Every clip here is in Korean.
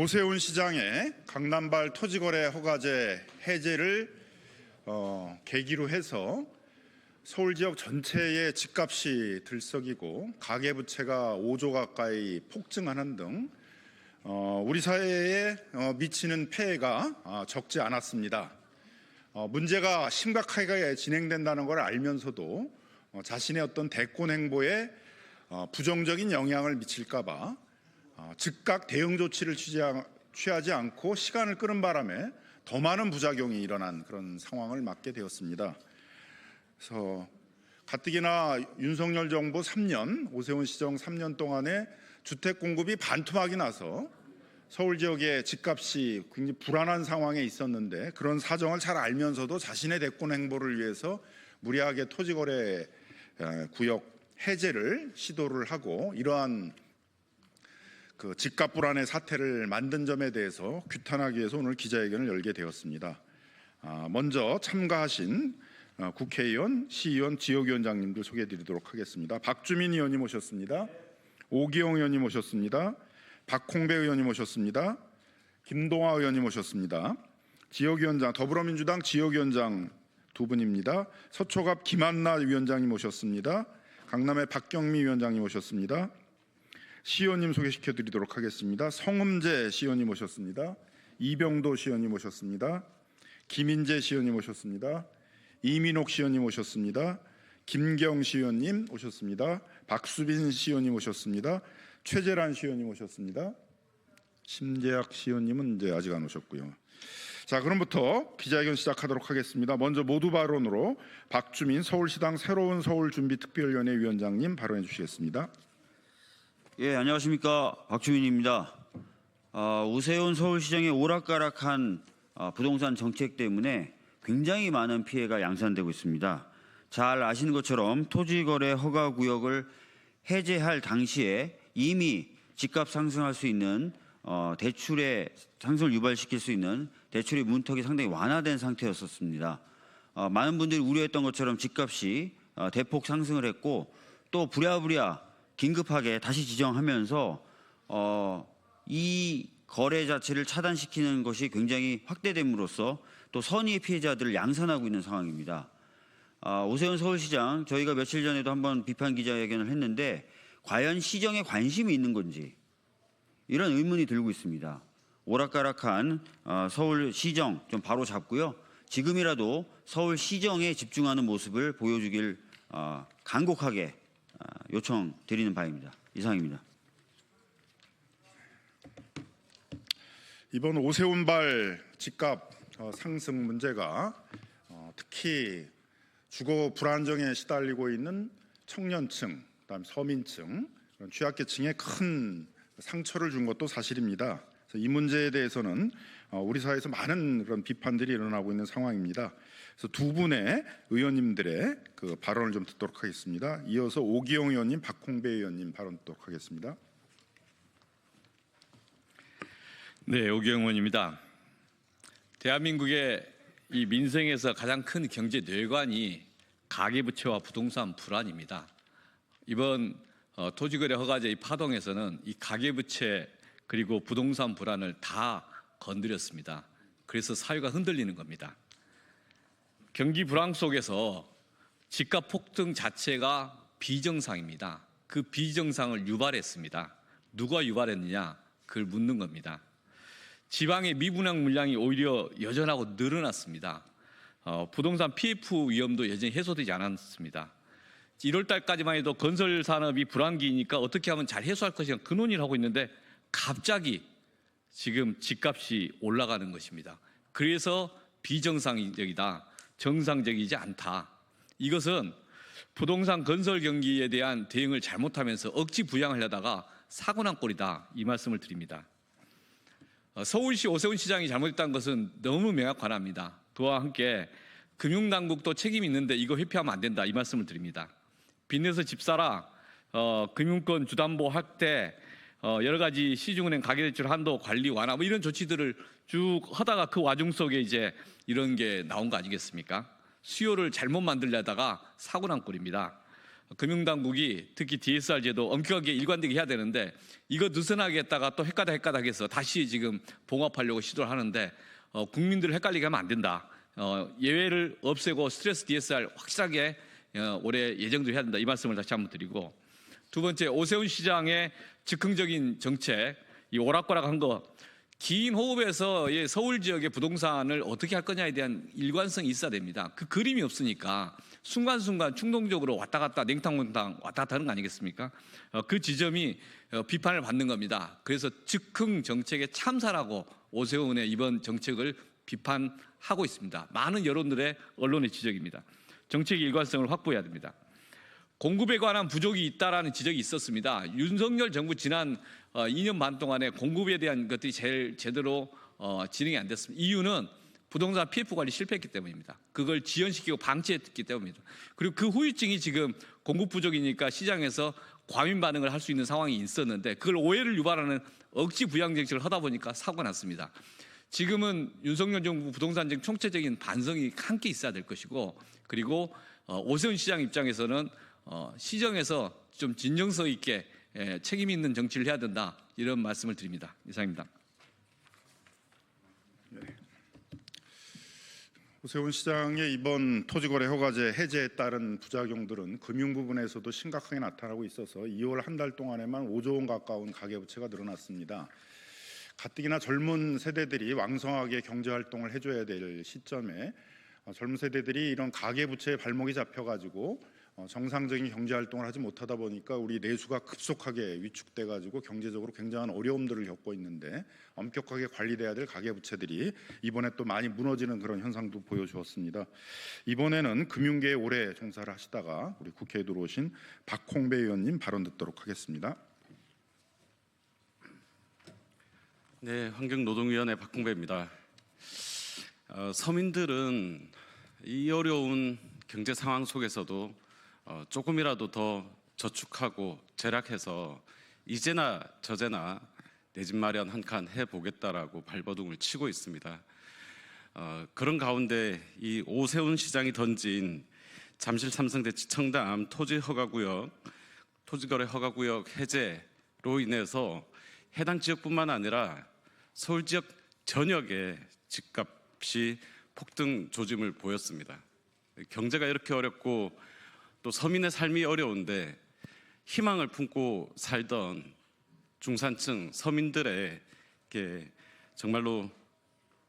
오세훈 시장의 강남발 토지거래 허가제 해제를 계기로 해서 서울 지역 전체의 집값이 들썩이고 가계부채가 5조 가까이 폭증하는 등 우리 사회에 미치는 폐해가 적지 않았습니다. 문제가 심각하게 진행된다는 걸 알면서도 자신의 어떤 대권 행보에 부정적인 영향을 미칠까 봐 즉각 대응 조치를 취하지 않고 시간을 끄는 바람에 더 많은 부작용이 일어난 그런 상황을 맞게 되었습니다. 그래서 가뜩이나 윤석열 정부 3년, 오세훈 시정 3년 동안에 주택 공급이 반토막이 나서 서울 지역의 집값이 굉장히 불안한 상황에 있었는데 그런 사정을 잘 알면서도 자신의 대권 행보를 위해서 무리하게 토지거래 구역 해제를 시도를 하고 이러한 그 집값 불안의 사태를 만든 점에 대해서 규탄하기 위해서 오늘 기자회견을 열게 되었습니다. 먼저 참가하신 국회의원, 시의원, 지역위원장님들 소개해드리도록 하겠습니다. 박주민 의원님 오셨습니다. 오기영 의원님 오셨습니다. 박홍배 의원님 오셨습니다. 김동아 의원님 오셨습니다. 지역위원장, 더불어민주당 지역위원장 두 분입니다. 서초갑 김한나 위원장님 오셨습니다. 강남의 박경미 위원장님 오셨습니다. 시의원님 소개시켜드리도록 하겠습니다. 성음재 시의원님 오셨습니다. 이병도 시의원님 오셨습니다. 김인재 시의원님 오셨습니다. 이민옥 시의원님 오셨습니다. 김경 시의원님 오셨습니다. 박수빈 시의원님 오셨습니다. 최재란 시의원님 오셨습니다. 심재학 시의원님은 이제 아직 안 오셨고요. 자, 그럼부터 기자회견 시작하도록 하겠습니다. 먼저 모두 발언으로 박주민 서울시당 새로운 서울준비특별위원회 위원장님 발언해 주시겠습니다. 예, 안녕하십니까, 박주민입니다. 오세훈 서울시장의 오락가락한 부동산 정책 때문에 굉장히 많은 피해가 양산되고 있습니다. 잘 아시는 것처럼 토지거래 허가구역을 해제할 당시에 이미 집값 상승할 수 있는 대출의 상승을 유발시킬 수 있는 대출의 문턱이 상당히 완화된 상태였었습니다. 많은 분들이 우려했던 것처럼 집값이 대폭 상승을 했고 또 부랴부랴 긴급하게 다시 지정하면서 이 거래 자체를 차단시키는 것이 굉장히 확대됨으로써 또 선의의 피해자들을 양산하고 있는 상황입니다. 오세훈 서울시장, 저희가 며칠 전에도 한번 비판 기자회견을 했는데 과연 시정에 관심이 있는 건지 이런 의문이 들고 있습니다. 오락가락한 서울시정 좀 바로 잡고요. 지금이라도 서울시정에 집중하는 모습을 보여주길 간곡하게 요청드리는 바입니다. 이상입니다. 이번 오세훈발 집값 상승 문제가 특히 주거 불안정에 시달리고 있는 청년층, 그다음 서민층, 그런 취약계층에 큰 상처를 준 것도 사실입니다. 그래서 이 문제에 대해서는 우리 사회에서 많은 그런 비판들이 일어나고 있는 상황입니다. 그래서 두 분의 의원님들의 그 발언을 좀 듣도록 하겠습니다. 이어서 오기영 의원님, 박홍배 의원님 발언 듣도록 하겠습니다. 네, 오기영 의원입니다. 대한민국의 이 민생에서 가장 큰 경제 뇌관이 가계부채와 부동산 불안입니다. 이번 토지거래 허가제 파동에서는 이 가계부채 그리고 부동산 불안을 다 건드렸습니다. 그래서 사회가 흔들리는 겁니다. 경기 불황 속에서 집값 폭등 자체가 비정상입니다. 그 비정상을 유발했습니다. 누가 유발했느냐? 그걸 묻는 겁니다. 지방의 미분양 물량이 오히려 여전하고 늘어났습니다. 부동산 PF 위험도 여전히 해소되지 않았습니다. 1월 달까지만 해도 건설 산업이 불황기니까 어떻게 하면 잘 해소할 것인가 그 논의를 하고 있는데 갑자기 지금 집값이 올라가는 것입니다. 그래서 비정상적이다, 정상적이지 않다. 이것은 부동산 건설 경기에 대한 대응을 잘못하면서 억지 부양을 하다가 사고 난 꼴이다, 이 말씀을 드립니다. 서울시 오세훈 시장이 잘못했다는 것은 너무 명확합니다. 그와 함께 금융당국도 책임이 있는데 이거 회피하면 안 된다, 이 말씀을 드립니다. 빚내서 집 사라, 금융권 주담보 확대, 여러 가지 시중은행 가계대출 한도 관리 완화 뭐 이런 조치들을 쭉 하다가 그 와중 속에 이제 이런 게 나온 거 아니겠습니까? 수요를 잘못 만들려다가 사고 난 꼴입니다. 금융당국이 특히 DSR 제도 엄격하게 일관되게 해야 되는데 이거 느슨하게 했다가 또 헷가닥 해서 다시 지금 봉합하려고 시도를 하는데 국민들을 헷갈리게 하면 안 된다. 예외를 없애고 스트레스 DSR 확실하게 올해 예정도 해야 된다. 이 말씀을 다시 한번 드리고, 두 번째, 오세훈 시장의 즉흥적인 정책, 이 오락가락한 거, 긴 호흡에서 서울 지역의 부동산을 어떻게 할 거냐에 대한 일관성이 있어야 됩니다. 그 그림이 없으니까 순간순간 충동적으로 왔다 갔다 냉탕몽탕 왔다 갔다 하는 거 아니겠습니까? 그 지점이 비판을 받는 겁니다. 그래서 즉흥 정책의 참사라고 오세훈의 이번 정책을 비판하고 있습니다. 많은 여론들의 언론의 지적입니다. 정책의 일관성을 확보해야 됩니다. 공급에 관한 부족이 있다라는 지적이 있었습니다. 윤석열 정부 지난 2년 반 동안에 공급에 대한 것들이 제일 제대로 진행이 안 됐습니다. 이유는 부동산 PF 관리 실패했기 때문입니다. 그걸 지연시키고 방치했기 때문입니다. 그리고 그 후유증이 지금 공급 부족이니까 시장에서 과민 반응을 할 수 있는 상황이 있었는데 그걸 오해를 유발하는 억지 부양 정책을 하다 보니까 사고가 났습니다. 지금은 윤석열 정부 부동산 정책 총체적인 반성이 함께 있어야 될 것이고, 그리고 오세훈 시장 입장에서는 시정에서 좀 진정성 있게 책임 있는 정치를 해야 된다, 이런 말씀을 드립니다. 이상입니다. 오세훈 시장의 이번 토지거래 허가제 해제에 따른 부작용들은 금융 부분에서도 심각하게 나타나고 있어서 2월 한 달 동안에만 5조 원 가까운 가계부채가 늘어났습니다. 가뜩이나 젊은 세대들이 왕성하게 경제활동을 해줘야 될 시점에 젊은 세대들이 이런 가계부채에 발목이 잡혀가지고 정상적인 경제활동을 하지 못하다 보니까 우리 내수가 급속하게 위축돼가지고 경제적으로 굉장한 어려움들을 겪고 있는데, 엄격하게 관리돼야 될 가계부채들이 이번에 또 많이 무너지는 그런 현상도 보여주었습니다. 이번에는 금융계에 오래 종사를 하시다가 우리 국회에 들어오신 박홍배 의원님 발언 듣도록 하겠습니다. 네, 환경노동위원회 박홍배입니다. 서민들은 이 어려운 경제 상황 속에서도 조금이라도 더 저축하고 절약해서 이제나 저제나 내 집 마련 한 칸 해보겠다라고 발버둥을 치고 있습니다. 그런 가운데 이 오세훈 시장이 던진 잠실 삼성대치 청담 토지거래 허가구역 해제로 인해서 해당 지역뿐만 아니라 서울 지역 전역의 집값이 폭등 조짐을 보였습니다. 경제가 이렇게 어렵고 또 서민의 삶이 어려운데 희망을 품고 살던 중산층 서민들의 정말로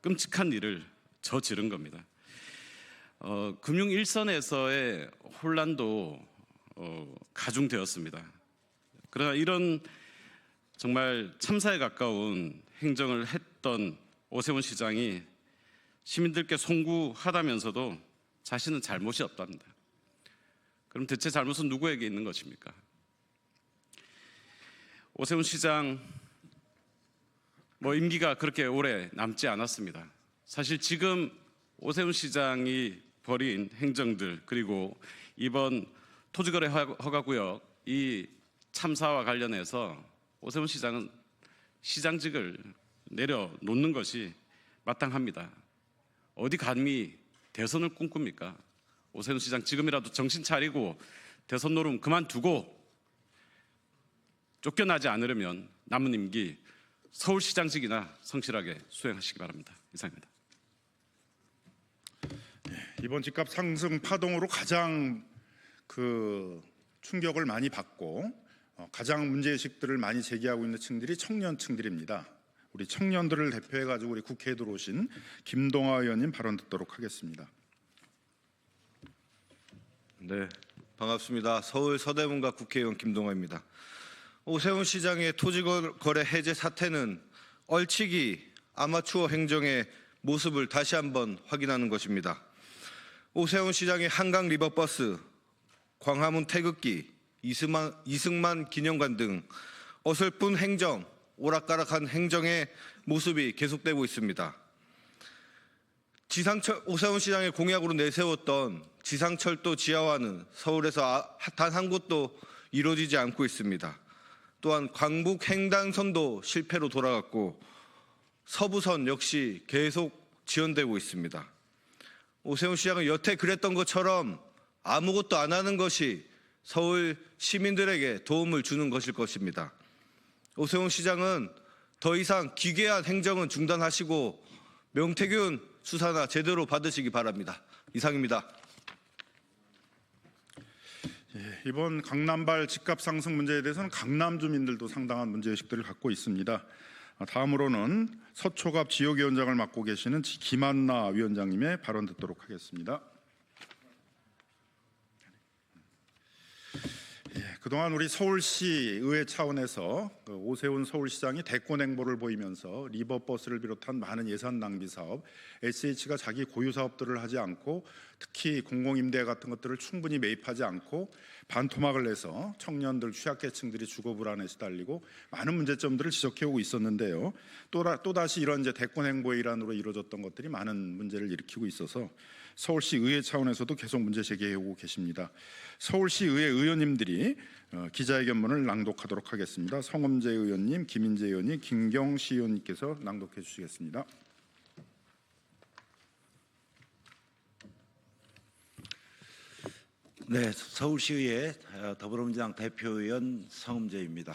끔찍한 일을 저지른 겁니다. 금융 일선에서의 혼란도 가중되었습니다. 그러나 이런 정말 참사에 가까운 행정을 했던 오세훈 시장이 시민들께 송구하다면서도 자신은 잘못이 없답니다. 그럼 대체 잘못은 누구에게 있는 것입니까? 오세훈 시장 임기가 그렇게 오래 남지 않았습니다. 사실 지금 오세훈 시장이 벌인 행정들, 그리고 이번 토지거래 허가구역 이 참사와 관련해서 오세훈 시장은 시장직을 내려놓는 것이 마땅합니다. 어디 감히 대선을 꿈꿉니까? 오세훈 시장 지금이라도 정신 차리고 대선 노름 그만두고 쫓겨나지 않으려면 남은 임기 서울시장직이나 성실하게 수행하시기 바랍니다. 이상입니다. 이번 집값 상승 파동으로 가장 충격을 많이 받고 가장 문제의식들을 많이 제기하고 있는 층들이 청년층들입니다. 우리 청년들을 대표해가지고 우리 국회에 들어오신 김동아 의원님 발언 듣도록 하겠습니다. 네, 반갑습니다. 서울 서대문가 국회의원 김동아입니다. 오세훈 시장의 토지거래 해제 사태는 얼치기 아마추어 행정의 모습을 다시 한번 확인하는 것입니다. 오세훈 시장의 한강 리버버스, 광화문 태극기, 이승만 기념관 등 어설픈 행정, 오락가락한 행정의 모습이 계속되고 있습니다. 오세훈 시장의 공약으로 내세웠던 지상철도 지하화는 서울에서 단 한 곳도 이루어지지 않고 있습니다. 또한 광북 횡단선도 실패로 돌아갔고 서부선 역시 계속 지연되고 있습니다. 오세훈 시장은 여태 그랬던 것처럼 아무것도 안 하는 것이 서울 시민들에게 도움을 주는 것일 것입니다. 오세훈 시장은 더 이상 기괴한 행정은 중단하시고 명태균 수사나 제대로 받으시기 바랍니다. 이상입니다. 이번 강남발 집값 상승 문제에 대해서는 강남 주민들도 상당한 문제의식들을 갖고 있습니다. 다음으로는 서초갑 지역위원장을 맡고 계시는 김한나 위원장님의 발언 듣도록 하겠습니다. 그동안 우리 서울시 의회 차원에서 오세훈 서울시장이 대권 행보를 보이면서 리버버스를 비롯한 많은 예산 낭비 사업, SH가 자기 고유 사업들을 하지 않고 특히 공공임대 같은 것들을 충분히 매입하지 않고 반토막을 내서 청년들, 취약계층들이 주거 불안에 시달리고 많은 문제점들을 지적해오고 있었는데요. 또다시 이런 이제 대권 행보의 일환으로 이루어졌던 것들이 많은 문제를 일으키고 있어서 서울시 의회 차원에서도 계속 문제 제기해오고 계십니다. 서울시 의회 의원님들이 기자회견문을 낭독하도록 하겠습니다. 성음재 의원님, 김인재 의원님, 김경시 의원님께서 낭독해 주시겠습니다. 네, 서울시의회 더불어민주당 대표의원 성음재입니다.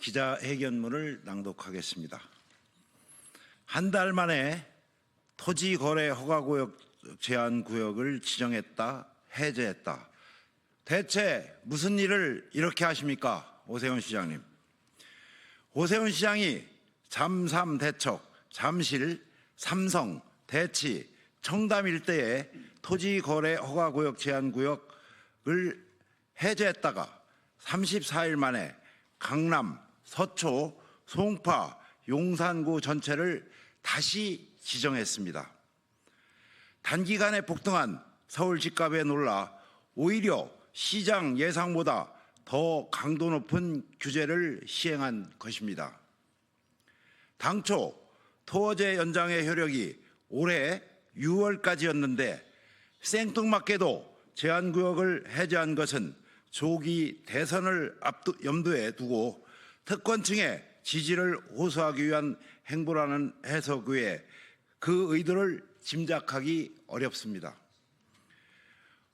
기자회견문을 낭독하겠습니다. 한 달 만에 토지거래 허가구역 제한구역을 지정했다, 해제했다. 대체 무슨 일을 이렇게 하십니까, 오세훈 시장님? 오세훈 시장이 잠삼 대척, 잠실, 삼성, 대치, 청담 일대에 토지거래 허가구역 제한구역을 해제했다가 34일 만에 강남, 서초, 송파, 용산구 전체를 다시 지정했습니다. 단기간에 폭등한 서울 집값에 놀라 오히려 시장 예상보다 더 강도 높은 규제를 시행한 것입니다. 당초 토어제 연장의 효력이 올해 6월까지였는데 생뚱맞게도 제한구역을 해제한 것은 조기 대선을 염두에 두고 특권층의 지지를 호소하기 위한 행보라는 해석 외에 그 의도를 짐작하기 어렵습니다.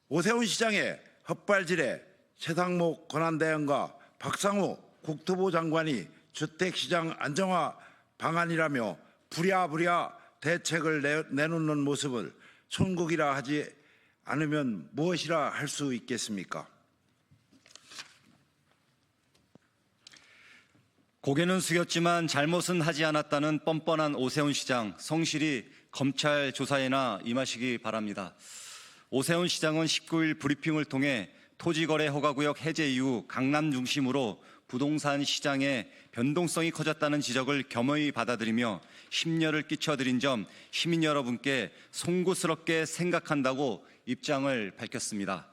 오세훈 시장의 헛발질에 최상목 권한대행과 박상호 국토부 장관이 주택시장 안정화 방안이라며 부랴부랴 대책을 내놓는 모습을 천국이라 하지 않으면 무엇이라 할 수 있겠습니까? 고개는 숙였지만 잘못은 하지 않았다는 뻔뻔한 오세훈 시장, 성실히 검찰 조사에나 임하시기 바랍니다. 오세훈 시장은 19일 브리핑을 통해 토지거래 허가구역 해제 이후 강남 중심으로 부동산 시장의 변동성이 커졌다는 지적을 겸허히 받아들이며 심려를 끼쳐드린 점 시민 여러분께 송구스럽게 생각한다고 입장을 밝혔습니다.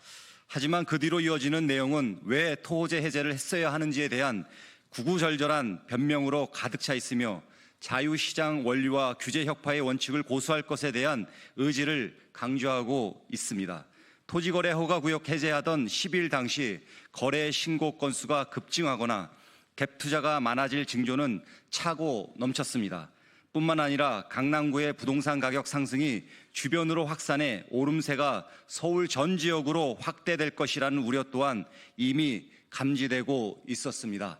하지만 그 뒤로 이어지는 내용은 왜 토호제 해제를 했어야 하는지에 대한 구구절절한 변명으로 가득 차 있으며 자유시장 원리와 규제 혁파의 원칙을 고수할 것에 대한 의지를 강조하고 있습니다. 토지거래 허가구역 해제하던 10일 당시 거래 신고 건수가 급증하거나 갭 투자가 많아질 징조는 차고 넘쳤습니다. 뿐만 아니라 강남구의 부동산 가격 상승이 주변으로 확산해 오름세가 서울 전 지역으로 확대될 것이라는 우려 또한 이미 감지되고 있었습니다.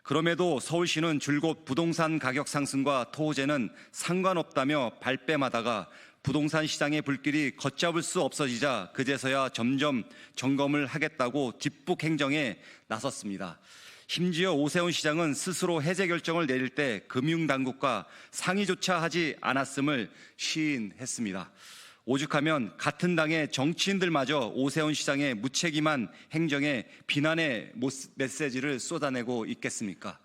그럼에도 서울시는 줄곧 부동산 가격 상승과 토호제는 상관없다며 발뺌하다가 부동산 시장의 불길이 걷잡을 수 없어지자 그제서야 점점 점검을 하겠다고 뒷북 행정에 나섰습니다. 심지어 오세훈 시장은 스스로 해제 결정을 내릴 때 금융당국과 상의조차 하지 않았음을 시인했습니다. 오죽하면 같은 당의 정치인들마저 오세훈 시장의 무책임한 행정에 비난의 메시지를 쏟아내고 있겠습니까?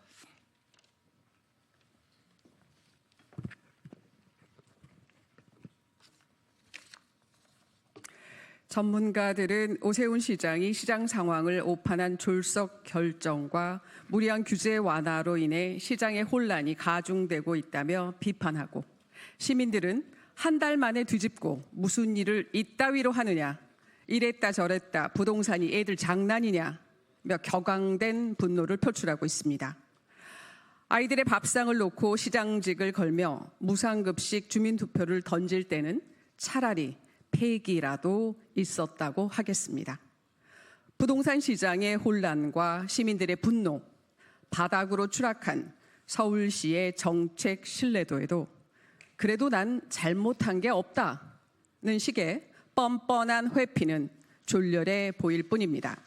전문가들은 오세훈 시장이 시장 상황을 오판한 졸속 결정과 무리한 규제 완화로 인해 시장의 혼란이 가중되고 있다며 비판하고, 시민들은 한 달 만에 뒤집고 무슨 일을 이따위로 하느냐, 이랬다 저랬다 부동산이 애들 장난이냐며 격앙된 분노를 표출하고 있습니다. 아이들의 밥상을 놓고 시장직을 걸며 무상급식 주민투표를 던질 때는 차라리 폐기라도 있었다고 하겠습니다. 부동산 시장의 혼란과 시민들의 분노, 바닥으로 추락한 서울시의 정책 신뢰도에도 그래도 난 잘못한 게 없다는 식의 뻔뻔한 회피는 졸렬해 보일 뿐입니다.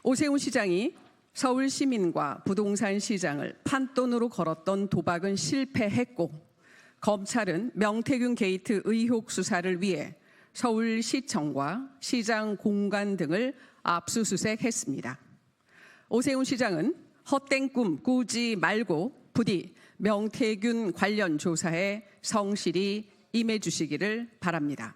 오세훈 시장이 서울 시민과 부동산 시장을 판돈으로 걸었던 도박은 실패했고, 검찰은 명태균 게이트 의혹 수사를 위해 서울시청과 시장 공간 등을 압수수색했습니다. 오세훈 시장은 헛된 꿈 꾸지 말고 부디 명태균 관련 조사에 성실히 임해 주시기를 바랍니다.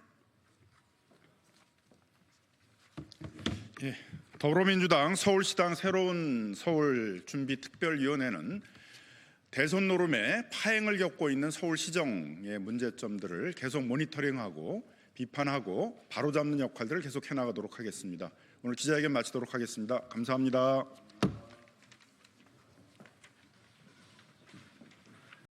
더불어민주당 서울시당 새로운 서울 준비 특별위원회는 대선 노름에 파행을 겪고 있는 서울시정의 문제점들을 계속 모니터링하고 비판하고 바로잡는 역할들을 계속 해나가도록 하겠습니다. 오늘 기자회견 마치도록 하겠습니다. 감사합니다.